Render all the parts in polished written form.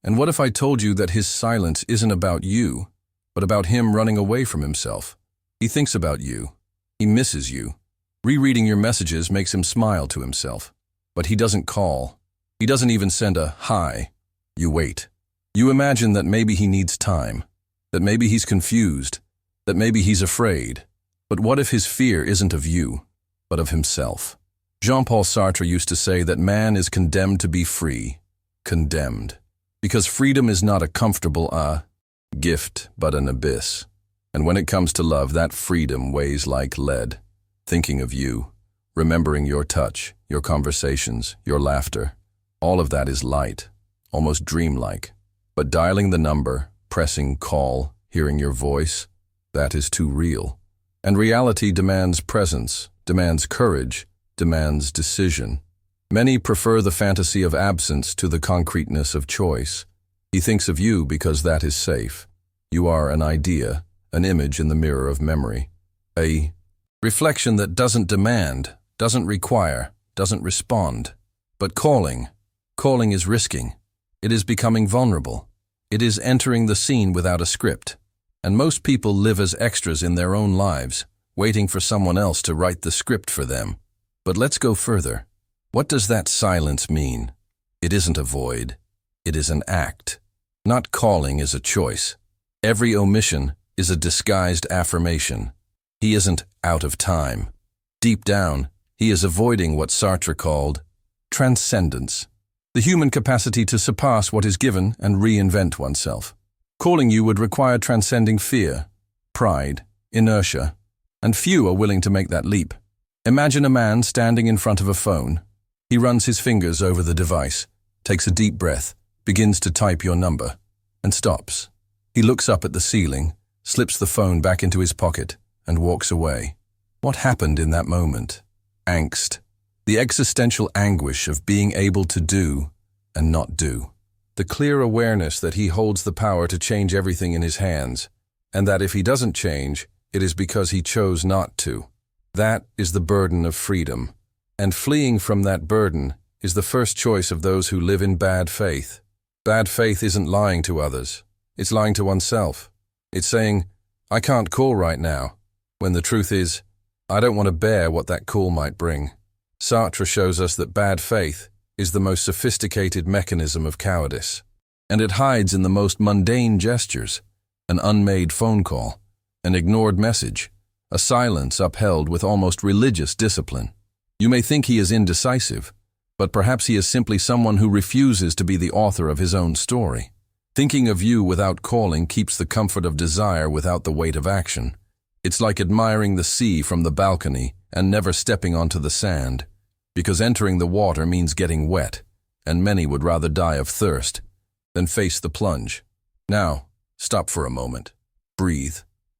And what if I told you that his silence isn't about you, but about him running away from himself? He thinks about you. He misses you. Rereading your messages makes him smile to himself. But he doesn't call. He doesn't even send a hi. You wait. You imagine that maybe he needs time, that maybe he's confused, that maybe he's afraid. But what if his fear isn't of you, but of himself? Jean-Paul Sartre used to say that man is condemned to be free. Condemned. Because freedom is not a comfortable gift, but an abyss. And when it comes to love, that freedom weighs like lead. Thinking of you, remembering your touch, your conversations, your laughter, all of that is light, almost dreamlike. But dialing the number, pressing call, hearing your voice, that is too real. And reality demands presence, demands courage, demands decision. Many prefer the fantasy of absence to the concreteness of choice. He thinks of you because that is safe. You are an idea, an image in the mirror of memory. A reflection that doesn't demand, doesn't require, doesn't respond. But calling is risking. It is becoming vulnerable. It is entering the scene without a script. And most people live as extras in their own lives, waiting for someone else to write the script for them. But let's go further. What does that silence mean? It isn't a void. It is an act. Not calling is a choice. Every omission is a disguised affirmation. He isn't out of time. Deep down, he is avoiding what Sartre called transcendence, the human capacity to surpass what is given and reinvent oneself. Calling you would require transcending fear, pride, inertia, and few are willing to make that leap. Imagine a man standing in front of a phone. He runs his fingers over the device, takes a deep breath, begins to type your number, and stops. He looks up at the ceiling, slips the phone back into his pocket, and walks away. What happened in that moment? Angst. The existential anguish of being able to do and not do. The clear awareness that he holds the power to change everything in his hands, and that if he doesn't change, it is because he chose not to. That is the burden of freedom. And fleeing from that burden is the first choice of those who live in bad faith. Bad faith isn't lying to others. It's lying to oneself. It's saying, I can't call right now, when the truth is, I don't want to bear what that call might bring. Sartre shows us that bad faith is the most sophisticated mechanism of cowardice, and it hides in the most mundane gestures, an unmade phone call, an ignored message, a silence upheld with almost religious discipline. You may think he is indecisive, but perhaps he is simply someone who refuses to be the author of his own story. Thinking of you without calling keeps the comfort of desire without the weight of action. It's like admiring the sea from the balcony and never stepping onto the sand, because entering the water means getting wet, and many would rather die of thirst than face the plunge. Now, stop for a moment, breathe,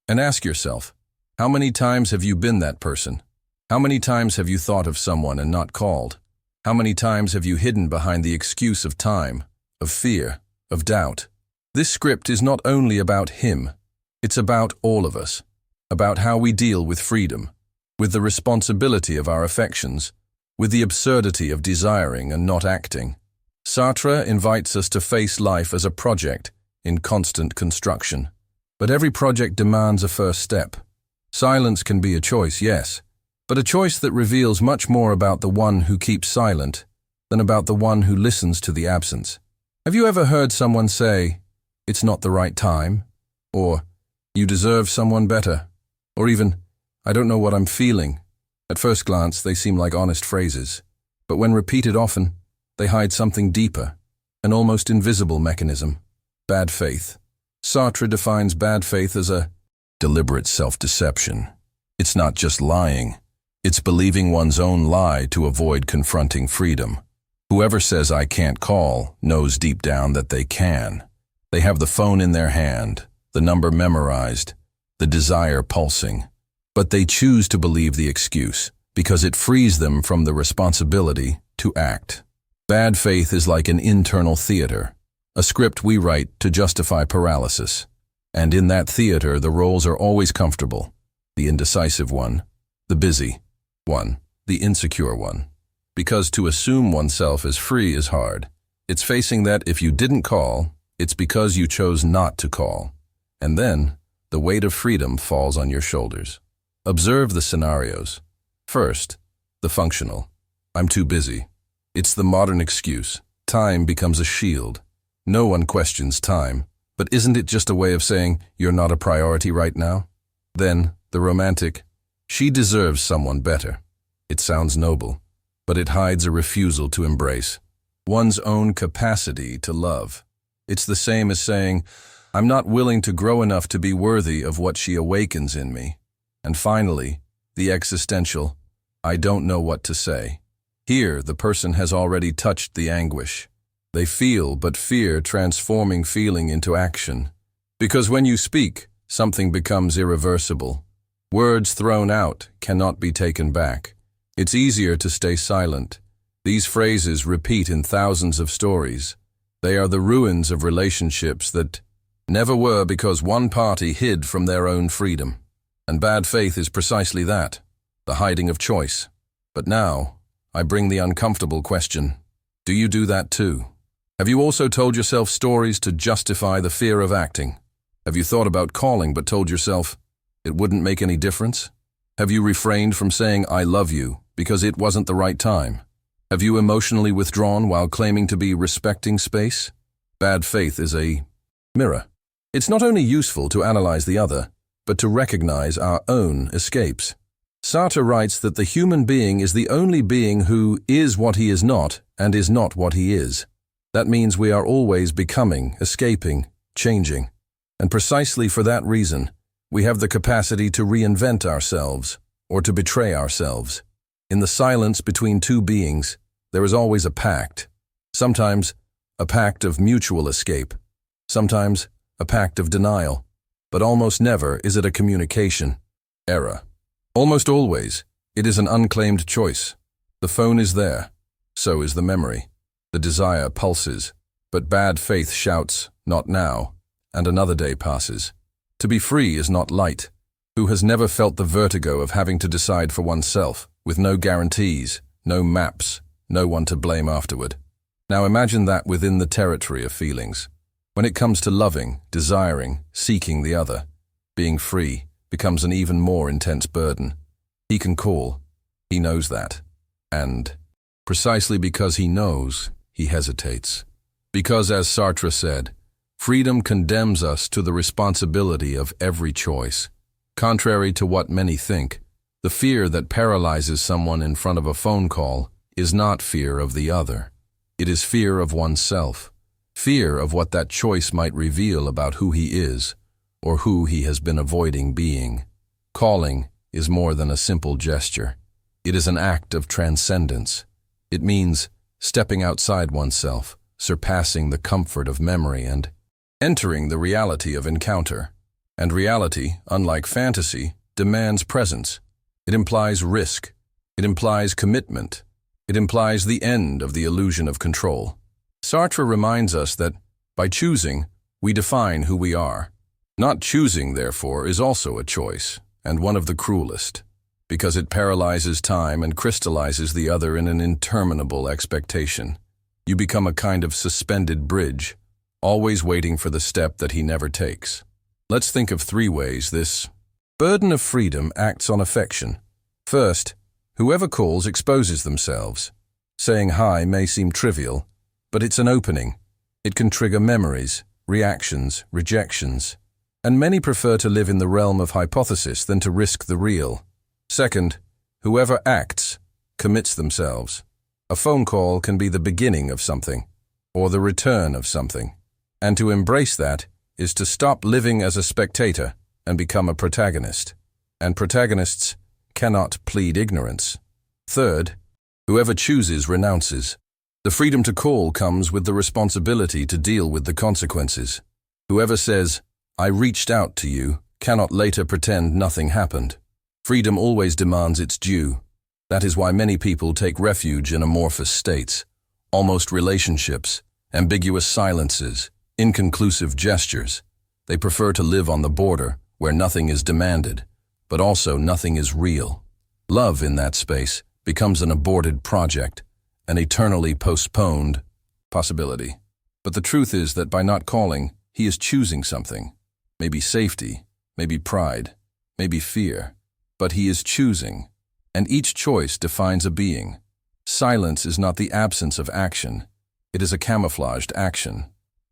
and ask yourself, how many times have you been that person? How many times have you thought of someone and not called? How many times have you hidden behind the excuse of time, of fear, of doubt? This script is not only about him, it's about all of us, about how we deal with freedom, with the responsibility of our affections, with the absurdity of desiring and not acting. Sartre invites us to face life as a project in constant construction. But every project demands a first step. Silence can be a choice, yes, but a choice that reveals much more about the one who keeps silent than about the one who listens to the absence. Have you ever heard someone say, "It's not the right time," or "You deserve someone better," or even, "I don't know what I'm feeling"? At first glance, they seem like honest phrases, but when repeated often, they hide something deeper, an almost invisible mechanism: bad faith. Sartre defines bad faith as a deliberate self-deception. It's not just lying. It's believing one's own lie to avoid confronting freedom. Whoever says I can't call knows deep down that they can. They have the phone in their hand, the number memorized, the desire pulsing. But they choose to believe the excuse because it frees them from the responsibility to act. Bad faith is like an internal theater, a script we write to justify paralysis. And in that theater, the roles are always comfortable: the indecisive one, the busy one, the insecure one. Because to assume oneself as free is hard, It's facing that if you didn't call, it's because you chose not to call. And then, the weight of freedom falls on your shoulders. Observe the scenarios. First, the functional. I'm too busy. It's the modern excuse. Time becomes a shield. No one questions time, but isn't it just a way of saying you're not a priority right now? Then, the romantic. She deserves someone better. It sounds noble, but it hides a refusal to embrace one's own capacity to love. It's the same as saying, I'm not willing to grow enough to be worthy of what she awakens in me. And finally, the existential. I don't know what to say. Here, the person has already touched the anguish. They feel, but fear transforming feeling into action. Because when you speak, something becomes irreversible. Words thrown out cannot be taken back. It's easier to stay silent. These phrases repeat in thousands of stories. They are the ruins of relationships that never were because one party hid from their own freedom. And bad faith is precisely that, the hiding of choice. But now, I bring the uncomfortable question. Do you do that too? Have you also told yourself stories to justify the fear of acting? Have you thought about calling but told yourself it wouldn't make any difference? Have you refrained from saying I love you because it wasn't the right time? Have you emotionally withdrawn while claiming to be respecting space? Bad faith is a mirror. It's not only useful to analyze the other, but to recognize our own escapes. Sartre writes that the human being is the only being who is what he is not and is not what he is. That means we are always becoming, escaping, changing. And precisely for that reason, we have the capacity to reinvent ourselves or to betray ourselves. In the silence between two beings, there is always a pact. Sometimes a pact of mutual escape. Sometimes a pact of denial. But almost never is it a communication error. Almost always, it is an unclaimed choice. The phone is there. So is the memory. The desire pulses, but bad faith shouts, not now, and another day passes. To be free is not light. Who has never felt the vertigo of having to decide for oneself, with no guarantees, no maps, no one to blame afterward? Now imagine that within the territory of feelings. When it comes to loving, desiring, seeking the other, being free becomes an even more intense burden. He can call. He knows that. And precisely because he knows, he hesitates. Because, as Sartre said, freedom condemns us to the responsibility of every choice. Contrary to what many think, the fear that paralyzes someone in front of a phone call is not fear of the other. It is fear of oneself. Fear of what that choice might reveal about who he is, or who he has been avoiding being. Calling is more than a simple gesture. It is an act of transcendence. It means stepping outside oneself, surpassing the comfort of memory and entering the reality of encounter. And reality, unlike fantasy, demands presence. It implies risk. It implies commitment. It implies the end of the illusion of control. Sartre reminds us that, by choosing, we define who we are. Not choosing, therefore, is also a choice, and one of the cruelest, because it paralyzes time and crystallizes the other in an interminable expectation. You become a kind of suspended bridge, always waiting for the step that he never takes. Let's think of 3 ways this burden of freedom acts on affection. First, whoever calls exposes themselves. Saying hi may seem trivial, but it's an opening. It can trigger memories, reactions, rejections. And many prefer to live in the realm of hypothesis than to risk the real. Second, whoever acts commits themselves. A phone call can be the beginning of something, or the return of something. And to embrace that is to stop living as a spectator and become a protagonist. And protagonists cannot plead ignorance. Third, whoever chooses renounces. The freedom to call comes with the responsibility to deal with the consequences. Whoever says, I reached out to you, cannot later pretend nothing happened. Freedom always demands its due. That is why many people take refuge in amorphous states, almost relationships, ambiguous silences, inconclusive gestures. They prefer to live on the border, where nothing is demanded, but also nothing is real. Love in that space becomes an aborted project, an eternally postponed possibility. But the truth is that by not calling, he is choosing something. Maybe safety, maybe pride, maybe fear. But he is choosing, and each choice defines a being. Silence is not the absence of action. It is a camouflaged action.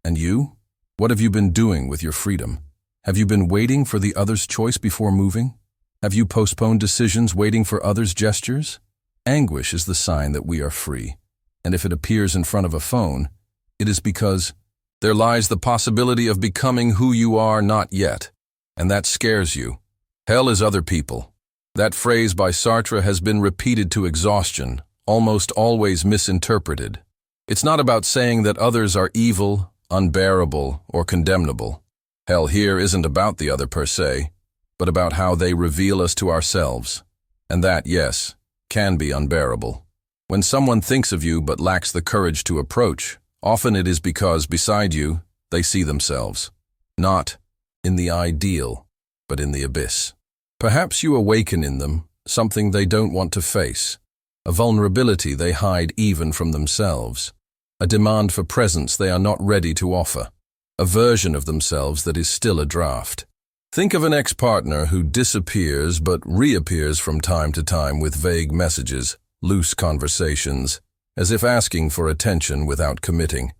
And you? What have you been doing with your freedom? Have you been waiting for the other's choice before moving? Have you postponed decisions waiting for others' gestures? Anguish is the sign that we are free. And if it appears in front of a phone, it is because there lies the possibility of becoming who you are not yet. And that scares you. Hell is other people. That phrase by Sartre has been repeated to exhaustion, almost always misinterpreted. It's not about saying that others are evil, unbearable, or condemnable. Hell here isn't about the other per se, but about how they reveal us to ourselves. And that, yes, can be unbearable. When someone thinks of you but lacks the courage to approach, often it is because beside you, they see themselves. Not in the ideal, but in the abyss. Perhaps you awaken in them something they don't want to face, a vulnerability they hide even from themselves, a demand for presence they are not ready to offer, a version of themselves that is still a draft. Think of an ex-partner who disappears but reappears from time to time with vague messages, loose conversations, as if asking for attention without committing.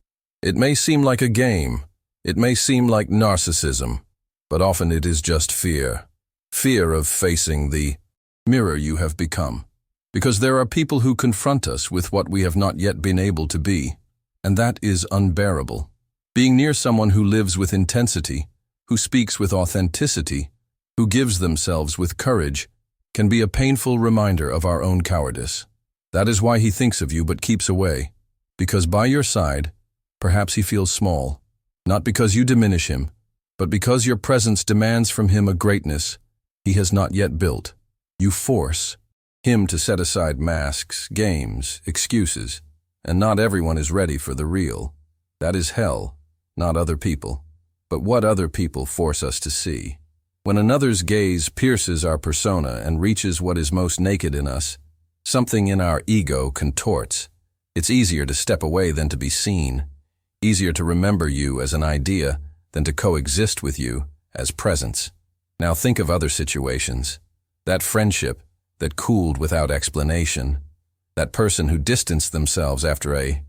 It may seem like a game, it may seem like narcissism, but often it is just fear. Fear of facing the mirror you have become. Because there are people who confront us with what we have not yet been able to be, and that is unbearable. Being near someone who lives with intensity, who speaks with authenticity, who gives themselves with courage, can be a painful reminder of our own cowardice. That is why he thinks of you but keeps away, because by your side, perhaps he feels small, not because you diminish him, but because your presence demands from him a greatness he has not yet built. You force him to set aside masks, games, excuses, and not everyone is ready for the real. That is hell, not other people, but what other people force us to see. When another's gaze pierces our persona and reaches what is most naked in us, something in our ego contorts. It's easier to step away than to be seen, easier to remember you as an idea than to coexist with you as presence. Now think of other situations. That friendship that cooled without explanation. That person who distanced themselves after a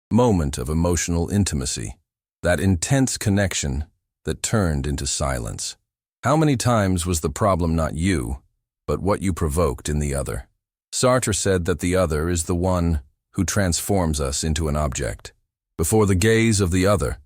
moment of emotional intimacy. That intense connection that turned into silence. How many times was the problem not you, but what you provoked in the other? Sartre said that the other is the one who transforms us into an object. Before the gaze of the other,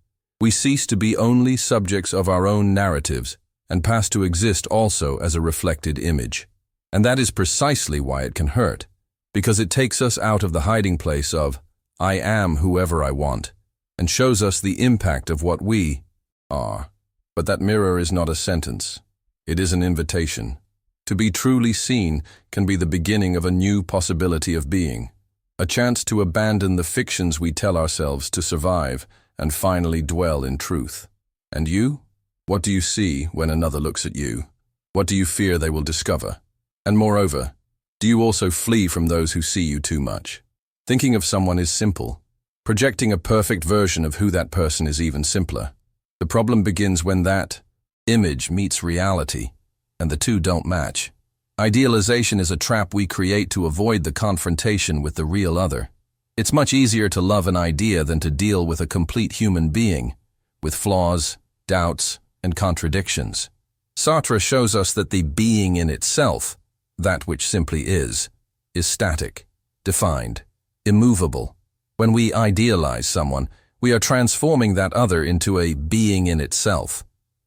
we cease to be only subjects of our own narratives and pass to exist also as a reflected image. And that is precisely why it can hurt, because it takes us out of the hiding place of, I am whoever I want, and shows us the impact of what we are. But that mirror is not a sentence. It is an invitation. To be truly seen can be the beginning of a new possibility of being, a chance to abandon the fictions we tell ourselves to survive and finally dwell in truth. And you? What do you see when another looks at you? What do you fear they will discover? And moreover, do you also flee from those who see you too much? Thinking of someone is simple. Projecting a perfect version of who that person is even simpler. The problem begins when that image meets reality, and the two don't match. Idealization is a trap we create to avoid the confrontation with the real other. It's much easier to love an idea than to deal with a complete human being, with flaws, doubts, and contradictions. Sartre shows us that the being in itself, that which simply is static, defined, immovable. When we idealize someone, we are transforming that other into a being in itself.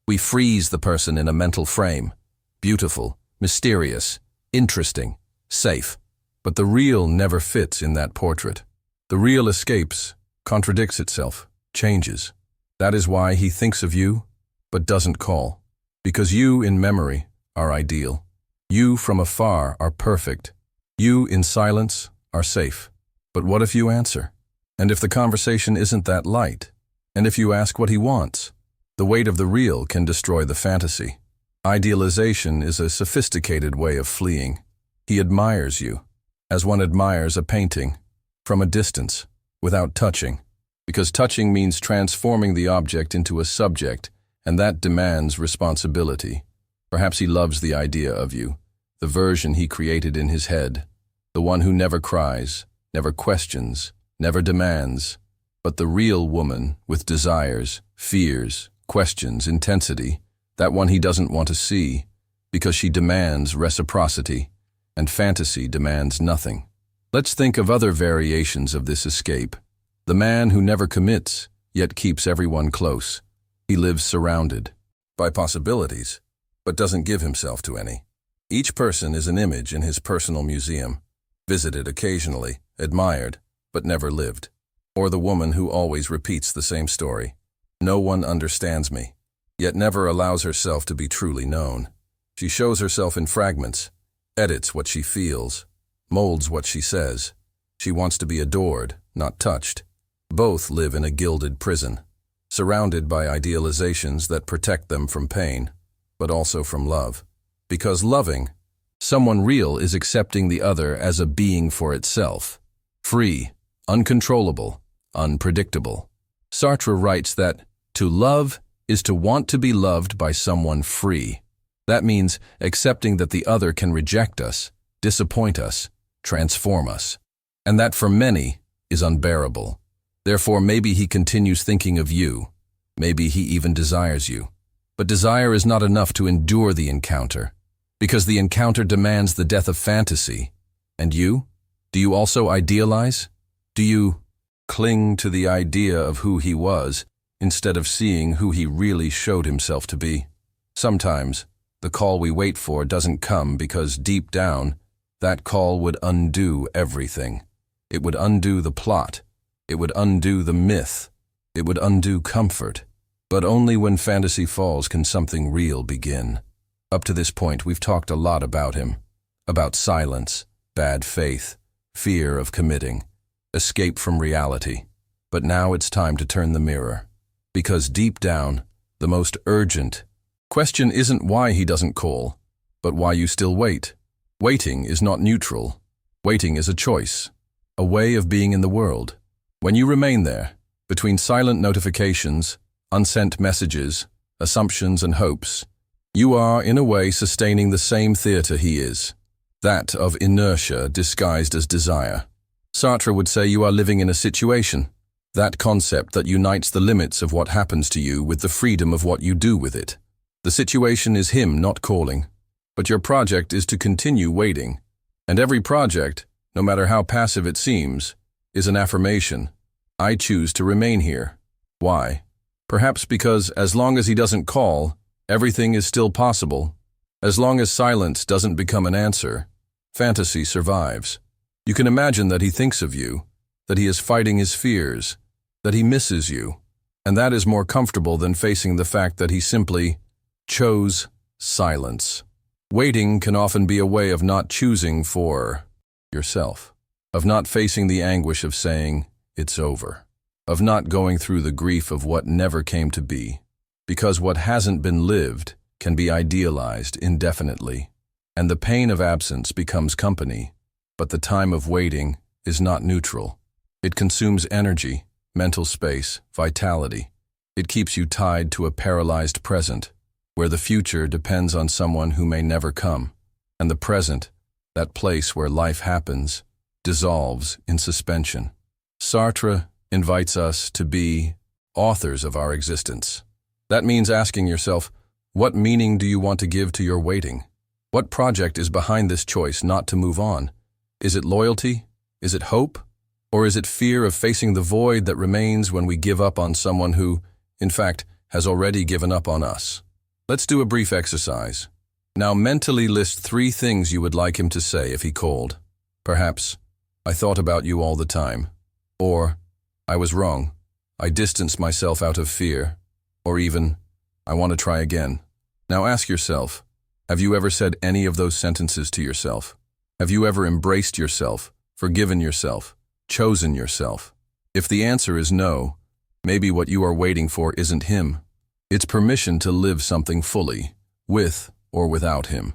We freeze the person in a mental frame, beautiful, mysterious, interesting, safe. But the real never fits in that portrait. The real escapes, contradicts itself, changes. That is why he thinks of you, but doesn't call. Because you, in memory, are ideal. You, from afar, are perfect. You, in silence, are safe. But what if you answer? And if the conversation isn't that light? And if you ask what he wants? The weight of the real can destroy the fantasy. Idealization is a sophisticated way of fleeing. He admires you, as one admires a painting, from a distance, without touching. Because touching means transforming the object into a subject, and that demands responsibility. Perhaps he loves the idea of you, the version he created in his head, the one who never cries, never questions, never demands, but the real woman with desires, fears, questions, intensity, that one he doesn't want to see, because she demands reciprocity, and fantasy demands nothing. Let's think of other variations of this escape. The man who never commits, yet keeps everyone close. He lives surrounded by possibilities, but doesn't give himself to any. Each person is an image in his personal museum, visited occasionally, admired, but never lived. Or the woman who always repeats the same story. No one understands me, yet never allows herself to be truly known. She shows herself in fragments, edits what she feels, molds what she says. She wants to be adored, not touched. Both live in a gilded prison, surrounded by idealizations that protect them from pain, but also from love. Because loving someone real is accepting the other as a being for itself, free, uncontrollable, unpredictable. Sartre writes that to love is to want to be loved by someone free. That means accepting that the other can reject us, disappoint us, transform us, and that for many is unbearable. Therefore, maybe he continues thinking of you. Maybe he even desires you. But desire is not enough to endure the encounter, because the encounter demands the death of fantasy. And you? Do you also idealize? Do you cling to the idea of who he was, instead of seeing who he really showed himself to be? Sometimes, the call we wait for doesn't come because deep down, that call would undo everything. It would undo the plot. It would undo the myth. It would undo comfort. But only when fantasy falls can something real begin. Up to this point, we've talked a lot about him. About silence, bad faith, fear of committing, escape from reality. But now it's time to turn the mirror. Because deep down, the most urgent question isn't why he doesn't call, but why you still wait. Waiting is not neutral. Waiting is a choice, a way of being in the world. When you remain there, between silent notifications, unsent messages, assumptions and hopes, you are, in a way, sustaining the same theater he is, that of inertia disguised as desire. Sartre would say you are living in a situation, that concept that unites the limits of what happens to you with the freedom of what you do with it. The situation is him not calling, but your project is to continue waiting. And every project, no matter how passive it seems, is an affirmation. I choose to remain here. Why? Perhaps because as long as he doesn't call, everything is still possible. As long as silence doesn't become an answer, fantasy survives. You can imagine that he thinks of you, that he is fighting his fears, that he misses you, and that is more comfortable than facing the fact that he simply chose silence. Waiting can often be a way of not choosing for yourself, of not facing the anguish of saying, it's over, of not going through the grief of what never came to be, because what hasn't been lived can be idealized indefinitely, and the pain of absence becomes company, but the time of waiting is not neutral. It consumes energy, mental space, vitality. It keeps you tied to a paralyzed present, where the future depends on someone who may never come, and the present, that place where life happens, dissolves in suspension. Sartre invites us to be authors of our existence. That means asking yourself, what meaning do you want to give to your waiting? What project is behind this choice not to move on? Is it loyalty? Is it hope? Or is it fear of facing the void that remains when we give up on someone who, in fact, has already given up on us? Let's do a brief exercise. Now mentally list 3 things you would like him to say if he called. Perhaps, I thought about you all the time. Or, I was wrong. I distanced myself out of fear. Or even, I want to try again. Now ask yourself, have you ever said any of those sentences to yourself? Have you ever embraced yourself, forgiven yourself, chosen yourself? If the answer is no, maybe what you are waiting for isn't him. It's permission to live something fully, with or without him.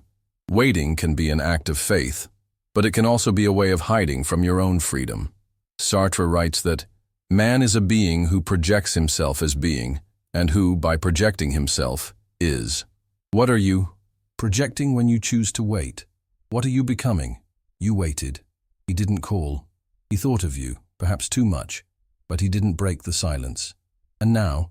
Waiting can be an act of faith, but it can also be a way of hiding from your own freedom. Sartre writes that Man is a being who projects himself as being, and who, by projecting himself, is. What are you? Projecting when you choose to wait. What are you becoming? You waited. He didn't call. He thought of you, perhaps too much, but he didn't break the silence. And now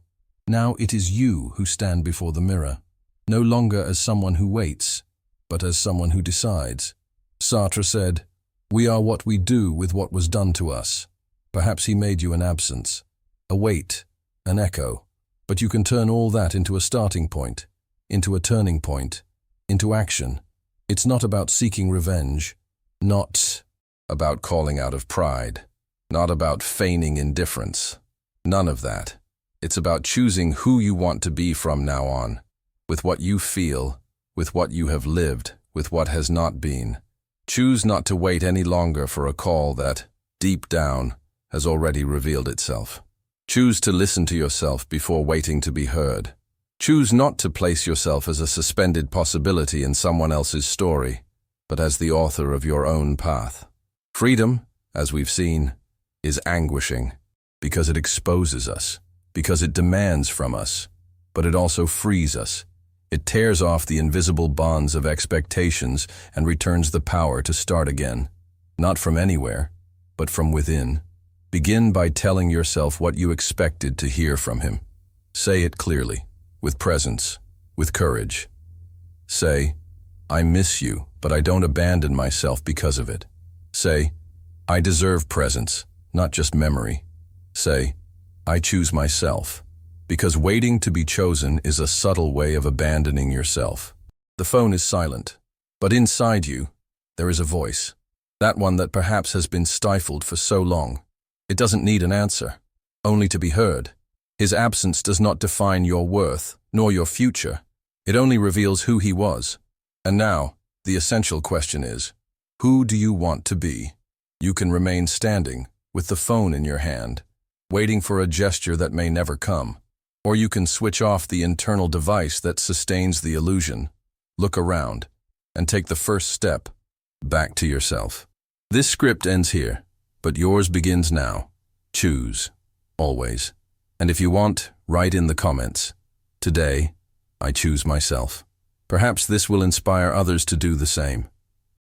it is you who stand before the mirror, no longer as someone who waits, but as someone who decides. Sartre said, "We are what we do with what was done to us." Perhaps he made you an absence, a wait, an echo, but you can turn all that into a starting point, into a turning point, into action. It's not about seeking revenge, not about calling out of pride, not about feigning indifference. None of that. It's about choosing who you want to be from now on, with what you feel, with what you have lived, with what has not been. Choose not to wait any longer for a call that, deep down, has already revealed itself. Choose to listen to yourself before waiting to be heard. Choose not to place yourself as a suspended possibility in someone else's story, but as the author of your own path. Freedom, as we've seen, is anguishing, because it exposes us, because it demands from us, but it also frees us. It tears off the invisible bonds of expectations and returns the power to start again, not from anywhere, but from within. Begin by telling yourself what you expected to hear from him. Say it clearly, with presence, with courage. Say, "I miss you, but I don't abandon myself because of it." Say, "I deserve presence, not just memory." Say, "I choose myself," because waiting to be chosen is a subtle way of abandoning yourself. The phone is silent, but inside you, there is a voice, that one that perhaps has been stifled for so long. It doesn't need an answer, only to be heard. His absence does not define your worth, nor your future. It only reveals who he was. And now, the essential question is, who do you want to be? You can remain standing, with the phone in your hand, waiting for a gesture that may never come. Or you can switch off the internal device that sustains the illusion, look around, and take the first step, back to yourself. This script ends here, but yours begins now. Choose, always. And if you want, write in the comments, "Today, I choose myself." Perhaps this will inspire others to do the same.